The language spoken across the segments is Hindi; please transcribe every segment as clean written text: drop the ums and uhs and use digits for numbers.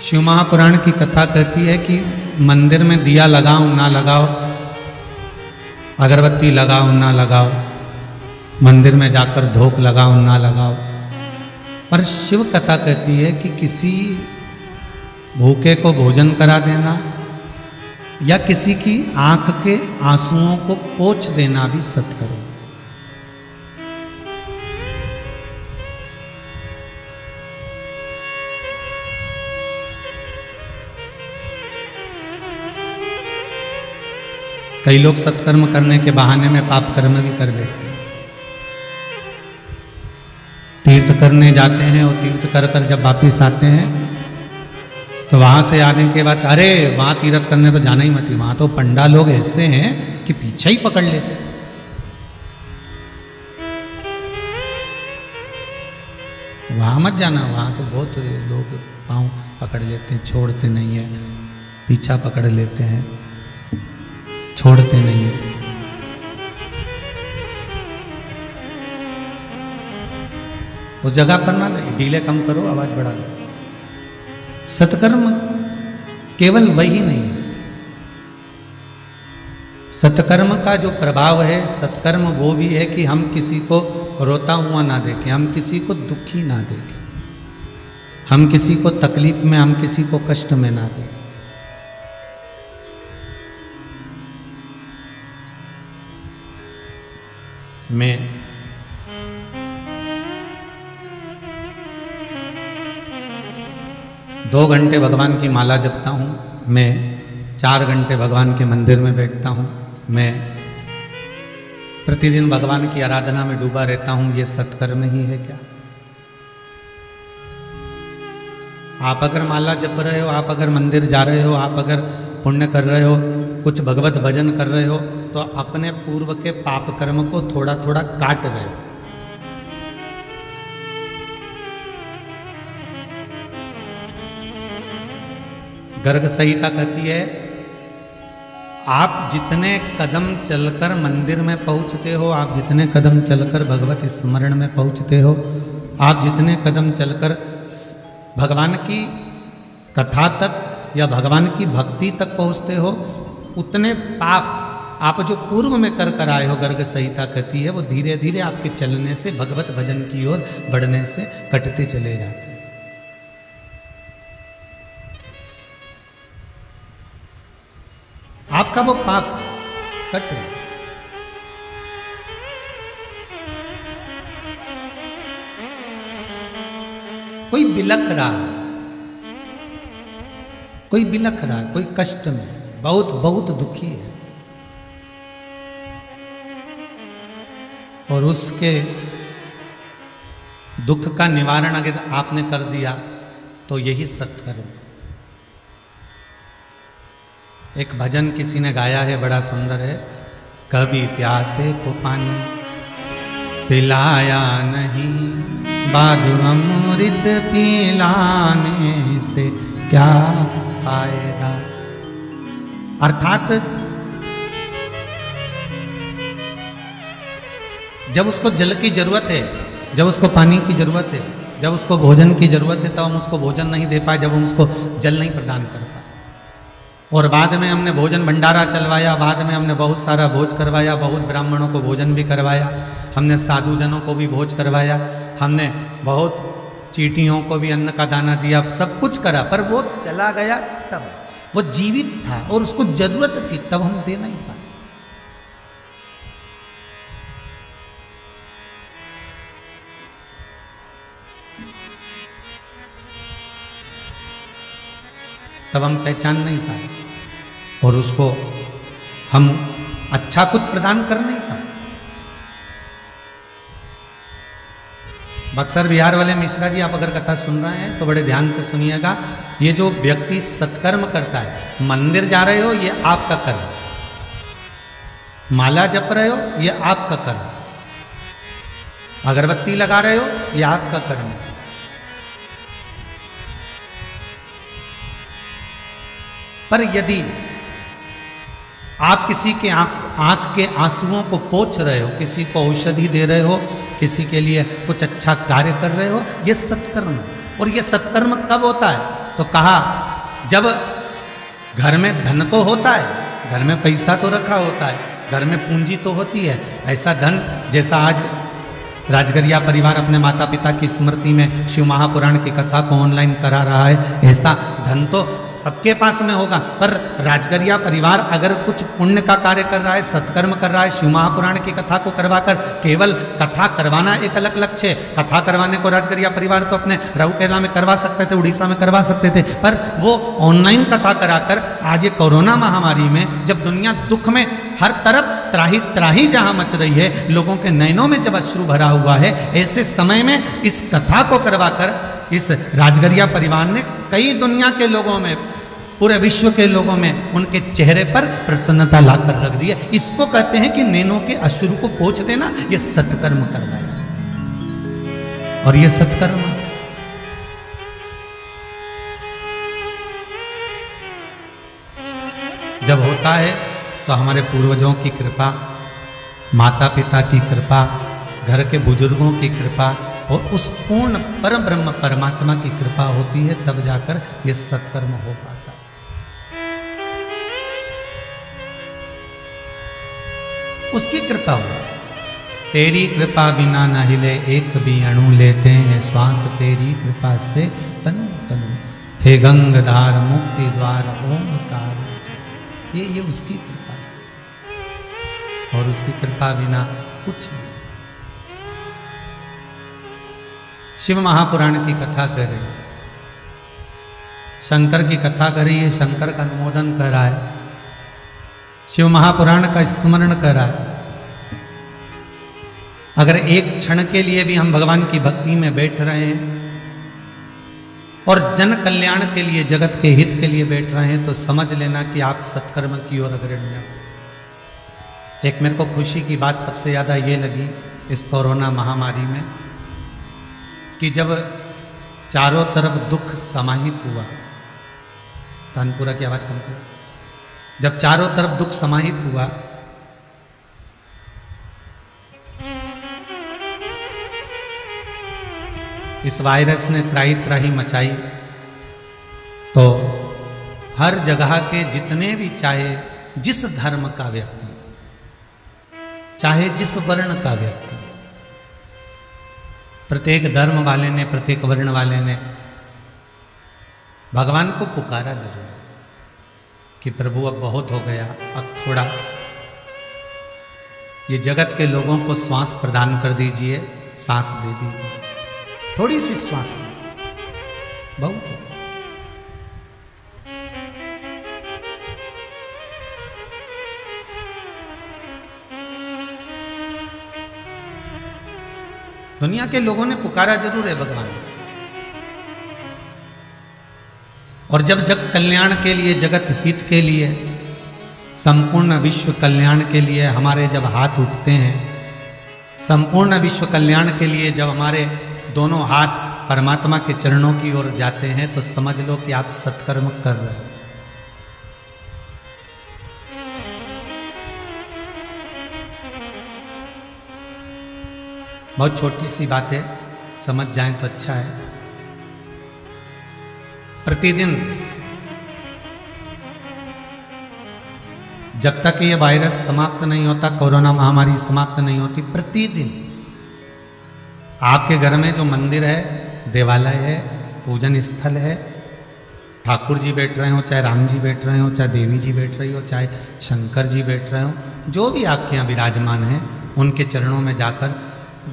शिव महापुराण की कथा कहती है कि मंदिर में दिया लगाओ ना लगाओ, अगरबत्ती लगाओ ना लगाओ, मंदिर में जाकर धूप लगाओ ना लगाओ, पर शिव कथा कहती है कि किसी भूखे को भोजन करा देना या किसी की आंख के आंसुओं को पोंछ देना भी सत्कर्म। कई लोग सत्कर्म करने के बहाने में पाप कर्म भी कर बैठते हैं। तीर्थ करने जाते हैं और तीर्थ कर कर जब वापिस आते हैं तो वहां से आने के बाद अरे वहां तीर्थ करने तो जाना ही मत, वहां तो पंडा लोग ऐसे हैं कि पीछे ही पकड़ लेते हैं। वहां मत जाना, वहां तो बहुत लोग पांव पकड़ लेते हैं, छोड़ते नहीं है, पीछा पकड़ लेते हैं, छोड़ते नहीं है। उस जगह पर ना जाइए, डीले कम करो, आवाज बढ़ा दो। सत्कर्म केवल वही नहीं है, सत्कर्म का जो प्रभाव है, सत्कर्म वो भी है कि हम किसी को रोता हुआ ना देखें, हम किसी को दुखी ना देखें, हम किसी को तकलीफ में, हम किसी को कष्ट में ना देखें। मैं 2 घंटे भगवान की माला जपता हूँ, मैं 4 घंटे भगवान के मंदिर में बैठता हूँ, मैं प्रतिदिन भगवान की आराधना में डूबा रहता हूँ, ये सत्कर्म ही है क्या? आप अगर माला जप रहे हो, आप अगर मंदिर जा रहे हो, आप अगर पुण्य कर रहे हो, कुछ भगवत भजन कर रहे हो, तो अपने पूर्व के पाप कर्म को थोड़ा थोड़ा काट रहे हो। गर्ग संहिता कहती है आप जितने कदम चलकर मंदिर में पहुंचते हो, आप जितने कदम चलकर भगवत स्मरण में पहुंचते हो, आप जितने कदम चलकर भगवान की कथा तक या भगवान की भक्ति तक पहुंचते हो, उतने पाप आप जो पूर्व में कर कर आए हो, गर्ग संहिता कहती है, वो धीरे धीरे आपके चलने से, भगवत भजन की ओर बढ़ने से कटते चले जाते हैं। आपका वो पाप कट रहा है। कोई बिलख रहा है, कोई बिलख रहा है, कोई कष्ट में, बहुत बहुत दुखी है, और उसके दुख का निवारण अगर आपने कर दिया तो यही सत्कर्म। एक भजन किसी ने गाया है, बड़ा सुंदर है, कभी प्यासे को पानी पिलाया नहीं, बाधु अमृत पिलाने से क्या फायदा। अर्थात जब उसको जल की जरूरत है, जब उसको पानी की जरूरत है, जब उसको भोजन की जरूरत है, तब हम उसको भोजन नहीं दे पाए, जब हम उसको जल नहीं प्रदान कर पाए। और बाद में हमने भोजन भंडारा चलवाया, बाद में हमने बहुत सारा भोज करवाया, बहुत ब्राह्मणों को भोजन भी करवाया, हमने साधु जनों को भी भोज करवाया, हमने बहुत चींटियों को भी अन्न का दाना दिया, सब कुछ करा, पर वो चला गया तब, वो जीवित था और उसको जरूरत थी, तब हम दे नहीं पाए। तब हम पहचान नहीं पाए और उसको हम अच्छा कुछ प्रदान कर नहीं पाए। बक्सर बिहार वाले मिश्रा जी, आप अगर कथा सुन रहे हैं तो बड़े ध्यान से सुनिएगा। ये जो व्यक्ति सत्कर्म करता है, मंदिर जा रहे हो, ये आपका कर्म, माला जप रहे हो, ये आपका कर्म, अगरबत्ती लगा रहे हो, ये आपका कर्म है। पर यदि आप किसी के आंख के आंसुओं को पोंछ रहे हो, किसी को औषधि दे रहे हो, किसी के लिए कुछ अच्छा कार्य कर रहे हो, ये सत्कर्म है। और ये सत्कर्म कब होता है? तो कहा जब घर में धन तो होता है, घर में पैसा तो रखा होता है, घर में पूंजी तो होती है, ऐसा धन जैसा आज राजगरिया परिवार अपने माता पिता की स्मृति में शिव महापुराण की कथा को ऑनलाइन करा रहा है, ऐसा धन तो सबके पास में होगा। पर राजगरिया परिवार अगर कुछ पुण्य का कार्य कर रहा है, सत्कर्म कर रहा है, शिव महापुराण की कथा को करवाकर, केवल कथा करवाना एक अलग लक्ष्य है। कथा करवाने को राजगरिया परिवार तो अपने राउरकेला में करवा सकते थे, उड़ीसा में करवा सकते थे, पर वो ऑनलाइन कथा कराकर आज ये कोरोना महामारी में जब दुनिया दुख में हर तरफ त्राही त्राही जहां मच रही है, लोगों के नयनों में जब अश्रु भरा हुआ है, ऐसे समय में इस कथा को करवाकर इस राजगरिया परिवार ने कई दुनिया के लोगों में, पूरे विश्व के लोगों में उनके चेहरे पर प्रसन्नता लाकर रख दी है। इसको कहते हैं कि नैनों के अश्रु को पोंछ देना, ये सत्कर्म करवाया। और ये सत्कर्म जब होता है तो हमारे पूर्वजों की कृपा, माता पिता की कृपा, घर के बुजुर्गों की कृपा और उस पूर्ण परम ब्रह्म परमात्मा की कृपा होती है, तब जाकर यह सत्कर्म हो पाता है। उसकी कृपा हो। तेरी कृपा बिना न हिले एक भी अणु, लेते हैं श्वास तेरी कृपा से तनु तनु। हे गंगाधार मुक्ति द्वार ओमकार, ये उसकी कृपा से, और उसकी कृपा बिना कुछ नहीं। शिव महापुराण की कथा करे, शंकर की कथा करी है, शंकर का अनुमोदन कराए, शिव महापुराण का स्मरण कराए। अगर एक क्षण के लिए भी हम भगवान की भक्ति में बैठ रहे हैं और जन कल्याण के लिए, जगत के हित के लिए बैठ रहे हैं, तो समझ लेना कि आप सत्कर्म की ओर अग्रणी हो। एक मेरे को खुशी की बात सबसे ज्यादा ये लगी इस कोरोना महामारी में, कि जब चारों तरफ दुख समाहित हुआ, तानपुरा की आवाज कम करो, जब चारों तरफ दुख समाहित हुआ, इस वायरस ने त्राही त्राही मचाई, तो हर जगह के जितने भी, चाहे जिस धर्म का व्यक्ति, चाहे जिस वर्ण का व्यक्ति, प्रत्येक धर्म वाले ने, प्रत्येक वर्ण वाले ने भगवान को पुकारा जरूर कि प्रभु अब बहुत हो गया, अब थोड़ा ये जगत के लोगों को श्वास प्रदान कर दीजिए, सांस दे दीजिए, थोड़ी सी श्वास दे दीजिए, बहुत हो गया। दुनिया के लोगों ने पुकारा जरूर है भगवान, और जब जग कल्याण के लिए, जगत हित के लिए, संपूर्ण विश्व कल्याण के लिए हमारे जब हाथ उठते हैं, संपूर्ण विश्व कल्याण के लिए जब हमारे दोनों हाथ परमात्मा के चरणों की ओर जाते हैं, तो समझ लो कि आप सत्कर्म कर रहे हो। बहुत छोटी सी बात है, समझ जाएं तो अच्छा है। प्रतिदिन जब तक ये वायरस समाप्त नहीं होता, कोरोना महामारी समाप्त नहीं होती, प्रतिदिन आपके घर में जो मंदिर है, देवालय है, पूजन स्थल है, ठाकुर जी बैठ रहे हो, चाहे राम जी बैठ रहे हो, चाहे देवी जी बैठ रही हो, चाहे शंकर जी बैठ रहे हो, जो भी आपके यहाँ विराजमान है, उनके चरणों में जाकर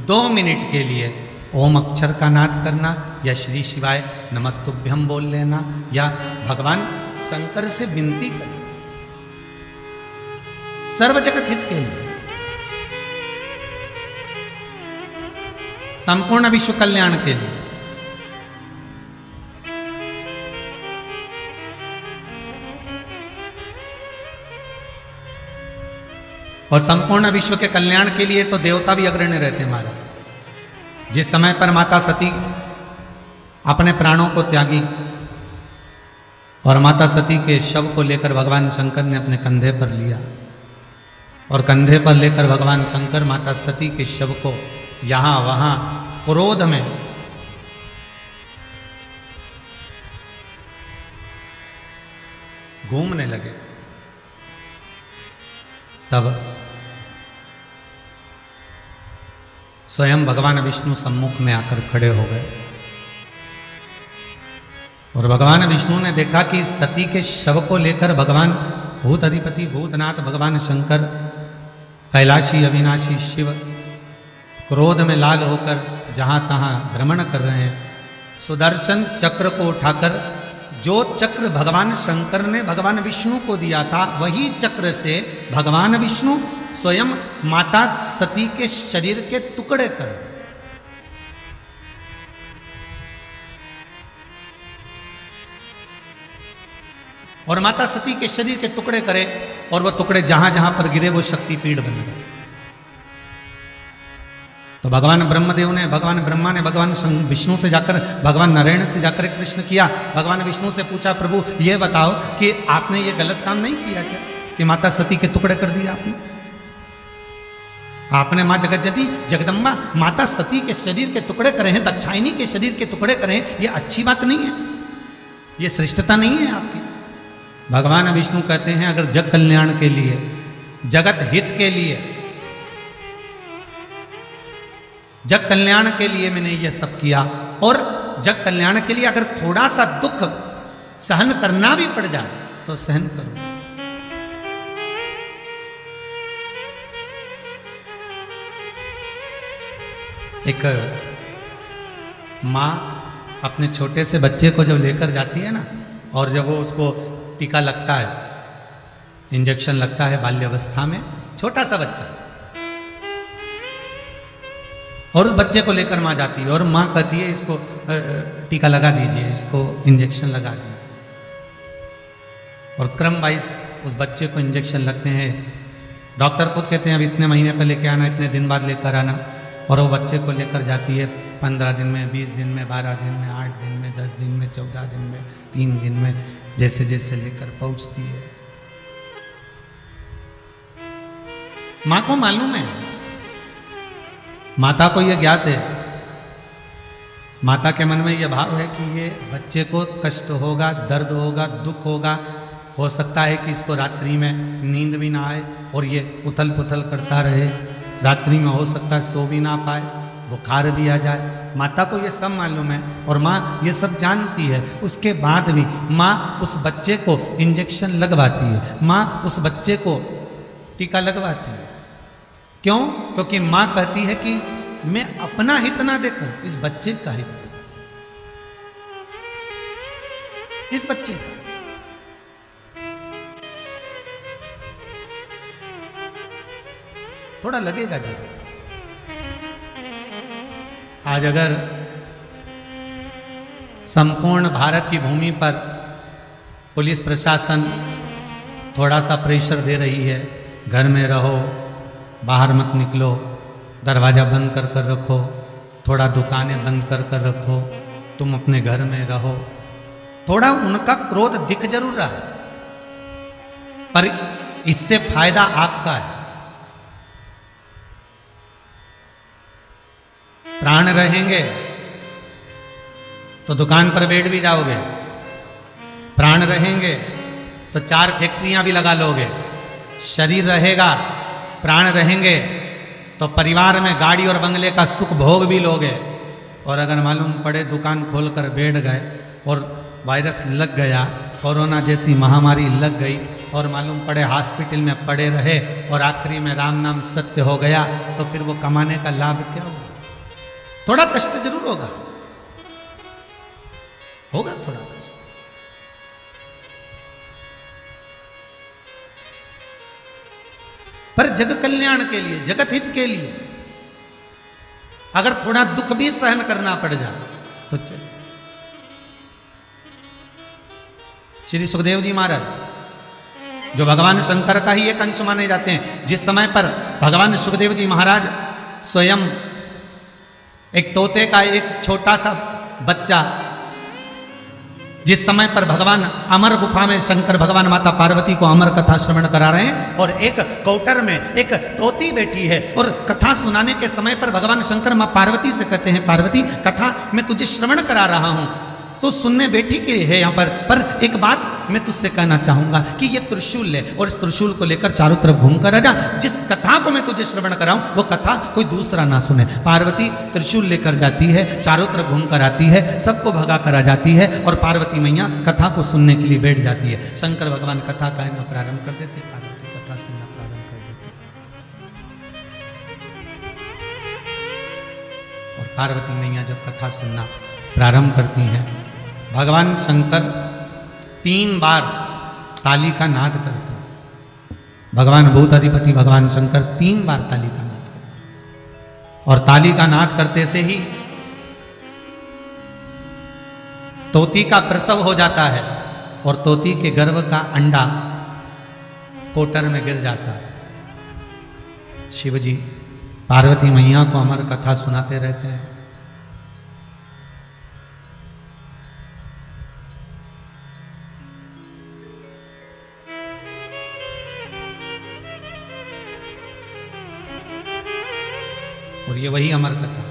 2 मिनट के लिए ओम अक्षर का नाद करना, या श्री शिवाय नमस्तुभ्यम बोल लेना, या भगवान शंकर से विनती करना, सर्व जगत हित के लिए, संपूर्ण विश्व कल्याण के लिए। और संपूर्ण विश्व के कल्याण के लिए तो देवता भी अग्रणी रहते हैं महाराज। जिस समय पर माता सती अपने प्राणों को त्यागी और माता सती के शव को लेकर भगवान शंकर ने अपने कंधे पर लिया, और कंधे पर लेकर भगवान शंकर माता सती के शव को यहां वहां क्रोध में घूमने लगे। तब स्वयं भगवान विष्णु सम्मुख में आकर खड़े हो गए और भगवान विष्णु ने देखा कि सती के शव को लेकर भगवान भूत अधिपति भूतनाथ भगवान शंकर कैलाशी अविनाशी शिव क्रोध में लाल होकर जहां तहां भ्रमण कर रहे हैं। सुदर्शन चक्र को उठाकर, जो चक्र भगवान शंकर ने भगवान विष्णु को दिया था, वही चक्र से भगवान विष्णु स्वयं माता सती के शरीर के टुकड़े कर, और माता सती के शरीर के टुकड़े करे, और वो टुकड़े जहां जहां पर गिरे वो शक्तिपीठ बन गए। तो भगवान ब्रह्मदेव ने, भगवान ब्रह्मा ने भगवान विष्णु से जाकर, भगवान नारायण से जाकर एक प्रश्न किया। भगवान विष्णु से पूछा, प्रभु ये बताओ कि आपने ये गलत काम नहीं किया क्या कि माता सती के टुकड़े कर दिया आपने मां जगतजती जगदम्बा माता सती के शरीर के टुकड़े करे हैं, दक्षायनी के शरीर के टुकड़े करे हैं, ये अच्छी बात नहीं है, ये श्रेष्ठता नहीं है आपकी। भगवान विष्णु कहते हैं अगर जग कल्याण के लिए, जगत हित के लिए, जग कल्याण के लिए मैंने ये सब किया, और जग कल्याण के लिए अगर थोड़ा सा दुख सहन करना भी पड़ जाए तो सहन करो। एक माँ अपने छोटे से बच्चे को जब लेकर जाती है ना, और जब वो उसको टीका लगता है, इंजेक्शन लगता है बाल्यावस्था में, छोटा सा बच्चा, और उस बच्चे को लेकर माँ जाती है और माँ कहती है इसको टीका लगा दीजिए, इसको इंजेक्शन लगा दीजिए, और क्रम वाइज उस बच्चे को इंजेक्शन लगते हैं। डॉक्टर खुद कहते हैं अब इतने महीने पर लेकर आना, इतने दिन बाद लेकर आना, और वो बच्चे को लेकर जाती है 15 दिन में, 20 दिन में, 12 दिन में, 8 दिन में, 10 दिन में, 14 दिन में, 3 दिन में, जैसे जैसे लेकर पहुंचती है। मां को मालूम है, माता को यह ज्ञात है, माता के मन में यह भाव है कि ये बच्चे को कष्ट होगा, दर्द होगा, दुख होगा, हो सकता है कि इसको रात्रि में नींद भी ना आए और ये उथल पुथल करता रहे, रात्रि में हो सकता है सो भी ना पाए, बुखार भी आ जाए। माता को ये सब मालूम है और माँ ये सब जानती है, उसके बाद भी माँ उस बच्चे को इंजेक्शन लगवाती है, माँ उस बच्चे को टीका लगवाती है। क्यों? क्योंकि माँ कहती है कि मैं अपना हित ना देखूं, इस बच्चे का हित, इस बच्चे का। थोड़ा लगेगा जरूर। आज अगर संपूर्ण भारत की भूमि पर पुलिस प्रशासन थोड़ा सा प्रेशर दे रही है, घर में रहो, बाहर मत निकलो, दरवाज़ा बंद कर कर रखो, थोड़ा दुकानें बंद कर कर रखो, तुम अपने घर में रहो, थोड़ा उनका क्रोध दिख जरूर रहा है, पर इससे फायदा आपका है। प्राण रहेंगे तो दुकान पर बैठ भी जाओगे, प्राण रहेंगे तो 4 फैक्ट्रियां भी लगा लोगे, शरीर रहेगा, प्राण रहेंगे तो परिवार में गाड़ी और बंगले का सुख भोग भी लोगे। और अगर मालूम पड़े दुकान खोलकर बैठ गए और वायरस लग गया, कोरोना जैसी महामारी लग गई, और मालूम पड़े हॉस्पिटल में पड़े रहे और आखिरी में राम नाम सत्य हो गया, तो फिर वो कमाने का लाभ क्या होगा? थोड़ा कष्ट जरूर होगा, होगा थोड़ा कष्ट। पर जग कल्याण के लिए, जगत हित के लिए अगर थोड़ा दुख भी सहन करना पड़ जाए तो चलिए। श्री सुखदेव जी महाराज जो भगवान शंकर का ही एक अंश माने जाते हैं, जिस समय पर भगवान सुखदेव जी महाराज स्वयं एक तोते का एक छोटा सा बच्चा, जिस समय पर भगवान अमर गुफा में शंकर भगवान माता पार्वती को अमर कथा श्रवण करा रहे हैं, और एक कौटर में एक तोती बैठी है, और कथा सुनाने के समय पर भगवान शंकर मां पार्वती से कहते हैं, पार्वती कथा मैं तुझे श्रवण करा रहा हूं, तो सुनने बैठी के है यहाँ पर एक बात मैं तुझसे कहना चाहूंगा कि ये त्रिशूल ले और इस त्रिशूल को लेकर चारों तरफ घूमकर आ जा। जिस कथा को मैं तुझे श्रवण कराऊं वो कथा कोई दूसरा ना सुने। पार्वती त्रिशूल लेकर जाती है, चारों तरफ घूमकर आती है, सबको भगा कर आ जाती है और पार्वती मैया कथा को सुनने के लिए बैठ जाती है। शंकर भगवान कथा कहना प्रारंभ कर देते, पार्वती कथा सुनना प्रारंभ कर देती और पार्वती मैया जब कथा सुनना प्रारंभ करती हैं, भगवान शंकर 3 बार ताली का नाद करते हैं। भगवान भूताधिपति भगवान शंकर 3 बार ताली का नाद करते हैं और ताली का नाद करते से ही तोती का प्रसव हो जाता है और तोती के गर्भ का अंडा कोटर में गिर जाता है। शिवजी पार्वती मैया को अमर कथा सुनाते रहते हैं। और ये वही अमर कथा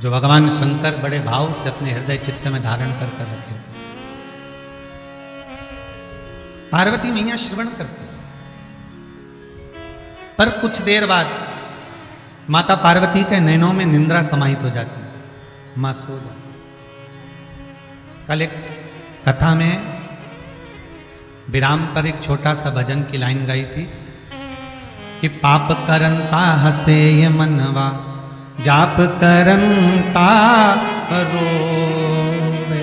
जो भगवान शंकर बड़े भाव से अपने हृदय चित्त में धारण कर कर रखे थे। पार्वती मैया श्रवण करती है, पर कुछ देर बाद माता पार्वती के नैनों में निंद्रा समाहित हो जाती है, मां सो जाती है। कल एक कथा में विराम पर एक छोटा सा भजन की लाइन गाई थी कि पाप करंता हसे ये मनवा, जाप करंता रोवे।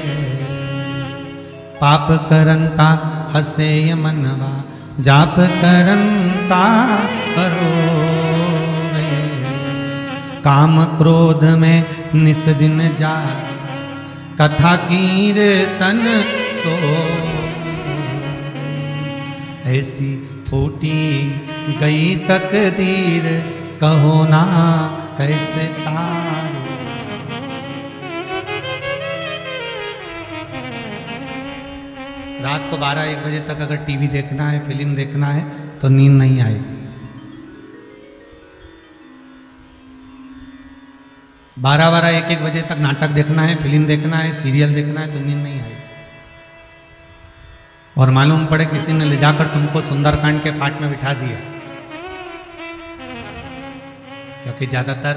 पाप करंता हसे ये मनवा, जाप करंता रोवे। काम क्रोध में निस दिन जागे, कथा कीर्तन सो। ऐसी फूटी गई तकदीर, कहो ना कैसे तारो। रात को 12-1 बजे तक अगर टीवी देखना है, फिल्म देखना है तो नींद नहीं आएगी। 12-1 बजे तक नाटक देखना है, फिल्म देखना है, सीरियल देखना है तो नींद नहीं आएगी। और मालूम पड़े किसी ने ले जाकर तुमको सुंदरकांड के पाठ में बिठा दिया, क्योंकि ज्यादातर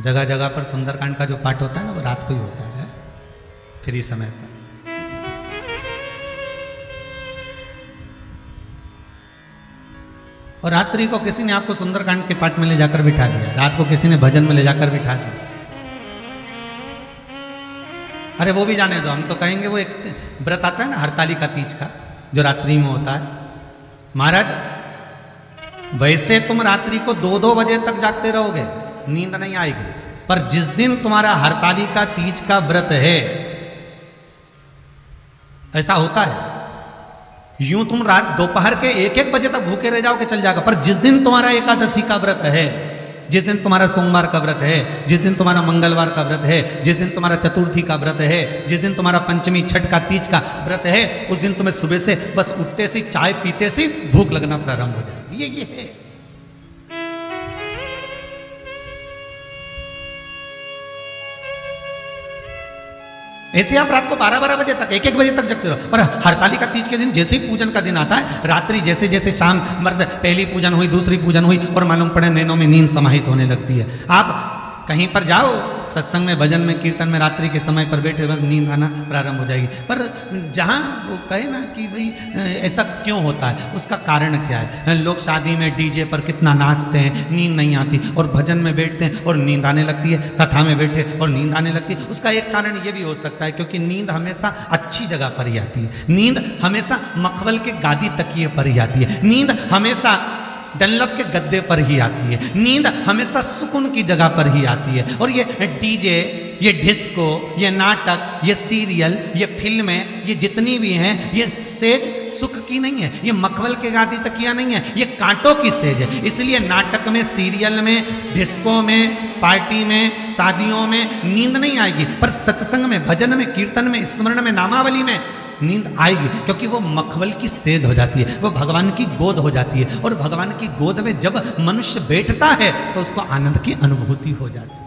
जगह जगह पर सुंदरकांड का जो पाठ होता है ना वो रात को ही होता है, फ्री समय पर। और रात्रि को किसी ने आपको सुंदरकांड के पाठ में ले जाकर बिठा दिया, रात को किसी ने भजन में ले जाकर बिठा दिया। अरे वो भी जाने दो, हम तो कहेंगे वो एक व्रत आता है ना हरतालिका तीज का, जो रात्रि में होता है। महाराज वैसे तुम रात्रि को 2-2 बजे तक जागते रहोगे, नींद नहीं आएगी, पर जिस दिन तुम्हारा हरतालिका तीज का व्रत है, ऐसा होता है, यूं तुम रात दोपहर के 1-1 बजे तक भूखे रह जाओगे चल जाएगा, पर जिस दिन तुम्हारा एकादशी का व्रत है, जिस दिन तुम्हारा सोमवार का व्रत है, जिस दिन तुम्हारा मंगलवार का व्रत है, जिस दिन तुम्हारा चतुर्थी का व्रत है, जिस दिन तुम्हारा पंचमी छठ का तीज का व्रत है, उस दिन तुम्हें सुबह से बस उठते से चाय पीते से भूख लगना प्रारंभ हो जाएगी। ये है। ऐसे आप रात को 12-12 बजे तक 1-1 बजे तक जगते रहो, पर हरतालिका तीज के दिन जैसे ही पूजन का दिन आता है, रात्रि जैसे जैसे शाम मर्द पहली पूजन हुई, दूसरी पूजन हुई और मालूम पड़े नैनों में नींद समाहित होने लगती है। आप कहीं पर जाओ सत्संग में, भजन में, कीर्तन में, रात्रि के समय पर बैठे वक्त नींद आना प्रारंभ हो जाएगी। पर जहाँ वो कहे ना कि भाई ऐसा क्यों होता है, उसका कारण क्या है। लोग शादी में डीजे पर कितना नाचते हैं, नींद नहीं आती, और भजन में बैठते हैं और नींद आने लगती है, कथा में बैठे और नींद आने लगती है। उसका एक कारण ये भी हो सकता है क्योंकि नींद हमेशा अच्छी जगह पर ही आती है, नींद हमेशा मखमल के गादी तकिए पर ही आती है, नींद हमेशा डनलप के गद्दे पर ही आती है, नींद हमेशा सुकून की जगह पर ही आती है। और ये डीजे, ये डिस्को, ये नाटक, ये सीरियल, ये फिल्में, ये जितनी भी हैं, ये सेज सुख की नहीं है, ये मखमल के गादी तकिया नहीं है, ये कांटों की सेज है। इसलिए नाटक में, सीरियल में, डिस्को में, पार्टी में, शादियों में नींद नहीं आएगी, पर सत्संग में, भजन में, कीर्तन में, स्मरण में, नामावली में नींद आएगी, क्योंकि वो मखमल की सेज हो जाती है, वो भगवान की गोद हो जाती है। और भगवान की गोद में जब मनुष्य बैठता है तो उसको आनंद की अनुभूति हो जाती है।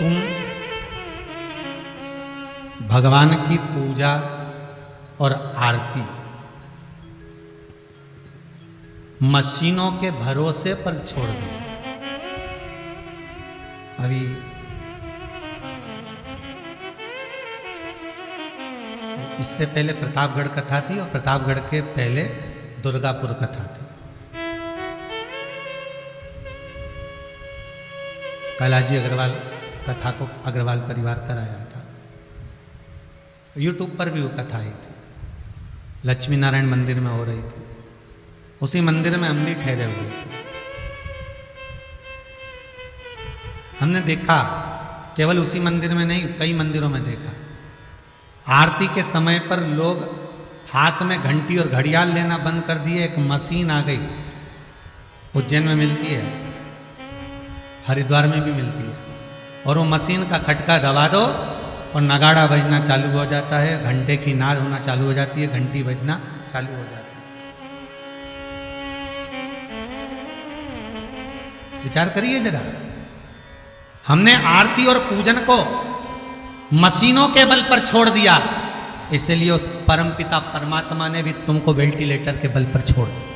तुम भगवान की पूजा और आरती मशीनों के भरोसे पर छोड़ दिया। अभी इससे पहले प्रतापगढ़ कथा थी और प्रतापगढ़ के पहले दुर्गापुर कथा थी। कैलाश जी अग्रवाल कथा को अग्रवाल परिवार कराया था। यूट्यूब पर भी वो कथा आई थी, लक्ष्मी नारायण मंदिर में हो रही थी। उसी मंदिर में हम भी ठहरे हुए थे। हमने देखा, केवल उसी मंदिर में नहीं, कई मंदिरों में देखा, आरती के समय पर लोग हाथ में घंटी और घड़ियाल लेना बंद कर दिए। एक मशीन आ गई, उज्जैन में मिलती है, हरिद्वार में भी मिलती है, और वो मशीन का खटका दबा दो और नगाड़ा बजना चालू हो जाता है, घंटे की नाद होना चालू हो जाती है, घंटी बजना चालू हो जाती है। विचार करिए जरा, हमने आरती और पूजन को मशीनों के बल पर छोड़ दिया, इसलिए उस परमपिता परमात्मा ने भी तुमको वेंटिलेटर के बल पर छोड़ दिया।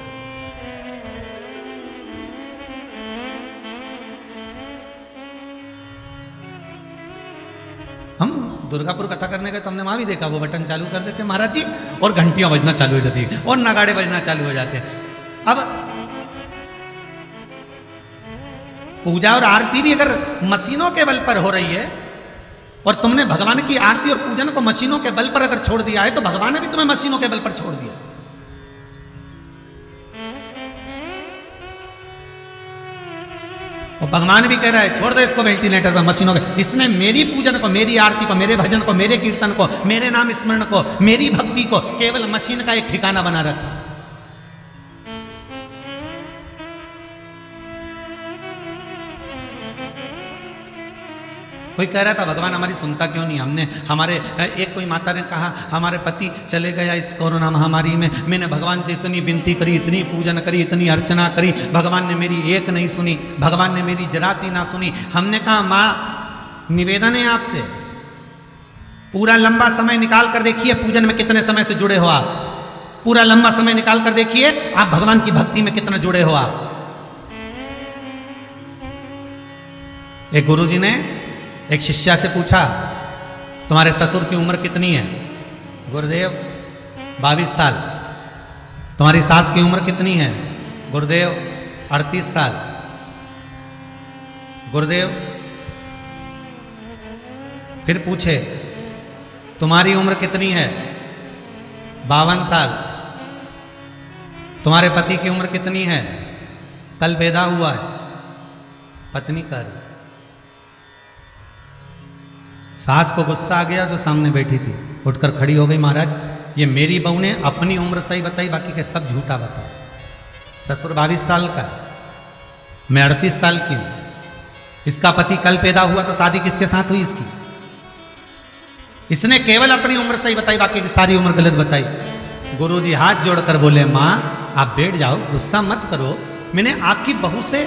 हम दुर्गापुर कथा करने गए तो हमने वहां भी देखा, वो बटन चालू कर देते महाराज जी और घंटियां बजना चालू हो जाती है और नगाड़े बजना चालू हो जाते हैं। अब पूजा और आरती भी अगर मशीनों के बल पर हो रही है और तुमने भगवान की आरती और पूजन को मशीनों के बल पर अगर छोड़ दिया है, तो भगवान ने भी तुम्हें मशीनों के बल पर छोड़ दिया। और भगवान भी कह रहा है छोड़ दो इसको वेंटिलेटर पर, मशीनों के। इसने मेरी पूजन को, मेरी आरती को, मेरे भजन को, मेरे कीर्तन को, मेरे नाम स्मरण को, मेरी भक्ति को केवल मशीन का एक ठिकाना बना रखा। कोई कह रहा था भगवान हमारी सुनता क्यों नहीं। हमने हमारे एक कोई माता ने कहा हमारे पति चले गया इस कोरोना महामारी में, मैंने भगवान से इतनी विनती करी, इतनी पूजन करी, इतनी अर्चना करी, भगवान ने मेरी एक नहीं सुनी, भगवान ने मेरी जरा सी ना सुनी। हमने कहा माँ निवेदन है आपसे, पूरा लंबा समय निकाल कर देखिए पूजन में कितने समय से जुड़े हो आप, पूरा लंबा समय निकाल कर देखिए आप भगवान की भक्ति में कितना जुड़े हो आप। एक गुरुजी ने एक शिष्या से पूछा तुम्हारे ससुर की उम्र कितनी है? गुरुदेव 22 साल। तुम्हारी सास की उम्र कितनी है? गुरुदेव 38 साल। गुरुदेव फिर पूछे तुम्हारी उम्र कितनी है? 52 साल। तुम्हारे पति की उम्र कितनी है? कल पैदा हुआ है। पत्नी कह रही। सास को गुस्सा आ गया जो सामने बैठी थी, उठकर खड़ी हो गई, महाराज ये मेरी बहू ने अपनी उम्र सही बताई, बाकी के सब झूठा बताया। ससुर 22 साल का है, मैं 38 साल की हूं, इसका पति कल पैदा हुआ तो शादी किसके साथ हुई इसकी? इसने केवल अपनी उम्र सही बताई, बाकी की सारी उम्र गलत बताई। गुरुजी हाथ जोड़कर बोले माँ आप बैठ जाओ, गुस्सा मत करो, मैंने आपकी बहू से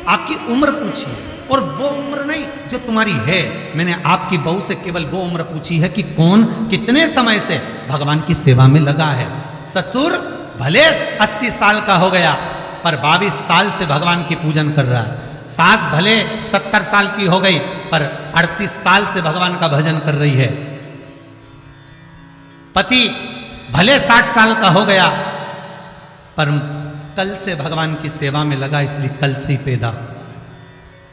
आपकी उम्र पूछी है और वो उम्र नहीं जो तुम्हारी है, मैंने आपकी बहू से केवल वो उम्र पूछी है कि कौन कितने समय से भगवान की सेवा में लगा है। ससुर भले 80 साल का हो गया पर 22 साल से भगवान की पूजन कर रहा है। सास भले 70 साल की हो गई पर 38 साल से भगवान का भजन कर रही है। पति भले 60 साल का हो गया पर कल से भगवान की सेवा में लगा, इसलिए कल से ही पैदा हुआ।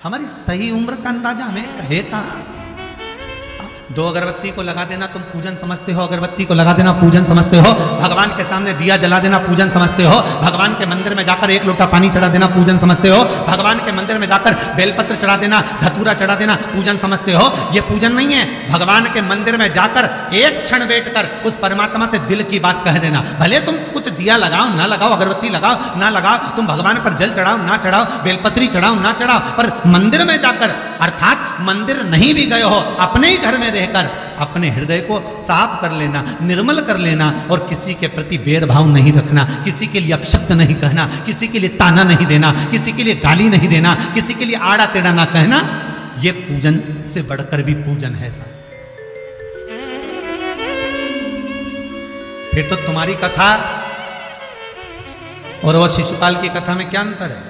हमारी सही उम्र का अंदाजा हमें कहे कहाँ? 2 अगरबत्ती को लगा देना तुम पूजन समझते हो, अगरबत्ती को लगा देना पूजन समझते हो, भगवान के सामने दिया जला देना पूजन समझते हो, भगवान के मंदिर में जाकर 1 लोटा पानी चढ़ा देना पूजन समझते हो, भगवान के मंदिर में जाकर बेलपत्र चढ़ा देना, धतूरा चढ़ा देना पूजन समझते हो। ये पूजन नहीं है। भगवान के मंदिर में जाकर एक क्षण बैठकर उस परमात्मा से दिल की बात कह देना। भले तुम कुछ दिया लगाओ ना लगाओ, अगरबत्ती लगाओ ना लगाओ, तुम भगवान पर जल चढ़ाओ ना चढ़ाओ, बेलपत्री चढ़ाओ ना चढ़ाओ, पर मंदिर में जाकर, अर्थात मंदिर नहीं भी गए हो, अपने ही घर में रहकर अपने हृदय को साफ कर लेना, निर्मल कर लेना और किसी के प्रति भेदभाव नहीं रखना, किसी के लिए अपशब्द नहीं कहना, किसी के लिए ताना नहीं देना, किसी के लिए गाली नहीं देना, किसी के लिए आड़ा टेढ़ा ना कहना। ये पूजन से बढ़कर भी पूजन है साहब। फिर तो तुम्हारी कथा और वो शिशुपाल की कथा में क्या अंतर है?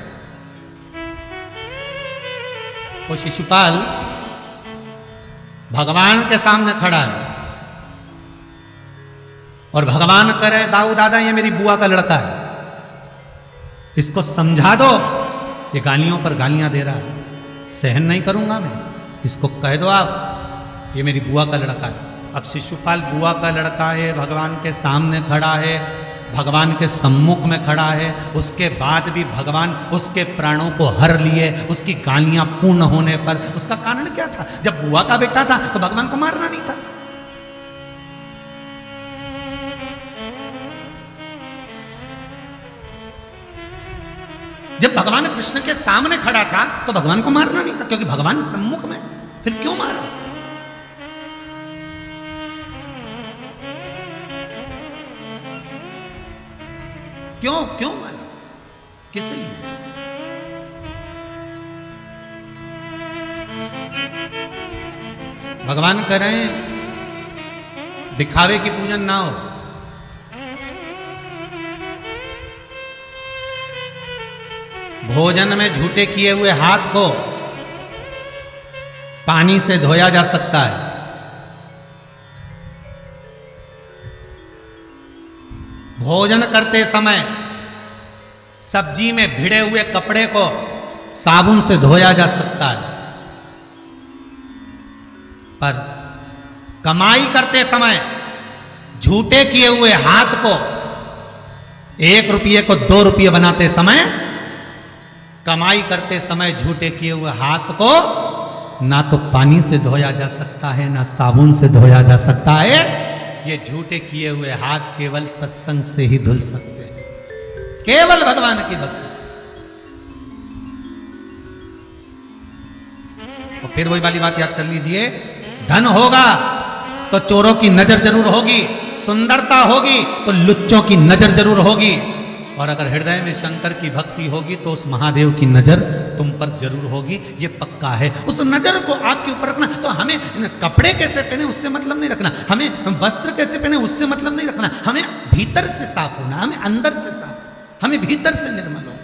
वो शिशुपाल भगवान के सामने खड़ा है और भगवान कह रहे दाऊ दादा ये मेरी बुआ का लड़का है, इसको समझा दो, ये गालियों पर गालियां दे रहा है, सहन नहीं करूंगा मैं, इसको कह दो आप ये मेरी बुआ का लड़का है। अब शिशुपाल बुआ का लड़का है, भगवान के सामने खड़ा है, भगवान के सम्मुख में खड़ा है, उसके बाद भी भगवान उसके प्राणों को हर लिए, उसकी गालियां पूर्ण होने पर। उसका कारण क्या था? जब बुआ का बेटा था तो भगवान को मारना नहीं था। जब भगवान कृष्ण के सामने खड़ा था तो भगवान को मारना नहीं था, क्योंकि भगवान सम्मुख में, फिर क्यों मारा? क्यों मारा? किस लिए? भगवान कह रहे हैं दिखावे की पूजन ना हो। भोजन में झूठे किए हुए हाथ को पानी से धोया जा सकता है। भोजन करते समय सब्जी में भिड़े हुए कपड़े को साबुन से धोया जा सकता है, पर कमाई करते समय झूठे किए हुए हाथ को 1 रुपये को 2 रुपये बनाते समय, कमाई करते समय झूठे किए हुए हाथ को ना तो पानी से धोया जा सकता है ना साबुन से धोया जा सकता है। ये झूठे किए हुए हाथ केवल सत्संग से ही धुल सकते हैं, केवल भगवान की भक्ति। तो फिर वही वाली बात याद कर लीजिए, धन होगा तो चोरों की नजर जरूर होगी, सुंदरता होगी तो लुच्चों की नजर जरूर होगी, और अगर हृदय में शंकर की भक्ति होगी तो उस महादेव की नजर तुम पर जरूर होगी, ये पक्का है। उस नजर को आपके ऊपर रखना। तो हमें कपड़े कैसे पहने उससे मतलब नहीं रखना, हमें वस्त्र कैसे पहने उससे मतलब नहीं रखना, हमें भीतर से साफ होना, हमें अंदर से साफ, हमें भीतर से निर्मल हो।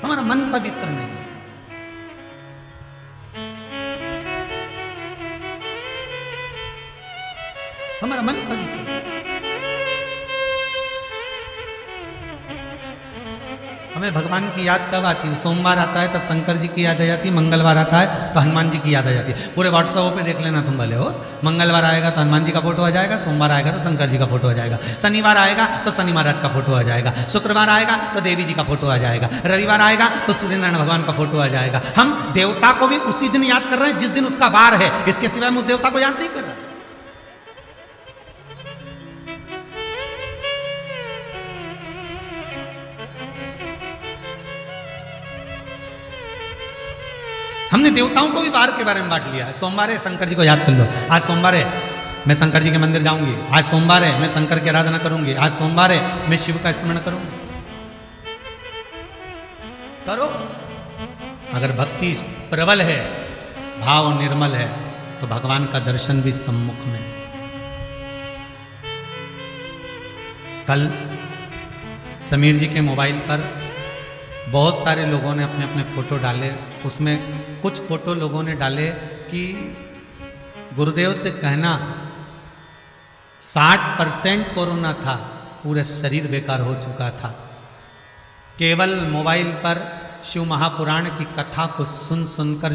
हमारा मन पवित्र नहीं है। हमारा मन पवित्र। हमें भगवान की याद कब आती है? सोमवार आता है तब शंकर जी की याद आ जाती है, मंगलवार आता है तो हनुमान जी की याद आ जाती है। पूरे व्हाट्सएप पे देख लेना तुम भले हो, मंगलवार आएगा तो हनुमान जी का फोटो आ जाएगा, सोमवार आएगा तो शंकर जी का फोटो आ जाएगा, शनिवार आएगा तो शनि महाराज का फोटो आ जाएगा, शुक्रवार आएगा तो देवी जी का फोटो आ जाएगा, रविवार आएगा तो सूर्य नारायण भगवान का फोटो आ जाएगा। हम देवता को भी उसी दिन याद कर रहे हैं जिस दिन उसका वार है, इसके सिवाय हम उस देवता को याद नहीं कर रहे। हमने देवताओं को भी वार के बारे में बांट लिया है। सोमवार है, शंकर जी को याद कर लो, आज सोमवार है मैं शंकर जी के मंदिर जाऊंगी, आज सोमवार है मैं शंकर की आराधना करूंगी, आज सोमवार है मैं शिव का स्मरण करूंगी। करो। अगर भक्ति प्रबल है, भाव निर्मल है, तो भगवान का दर्शन भी सम्मुख में। कल समीर जी के मोबाइल पर बहुत सारे लोगों ने अपने अपने फोटो डाले, उसमें कुछ फोटो लोगों ने डाले कि गुरुदेव से कहना 60% कोरोना था, पूरा शरीर बेकार हो चुका था, केवल मोबाइल पर शिव महापुराण की कथा को सुन सुनकर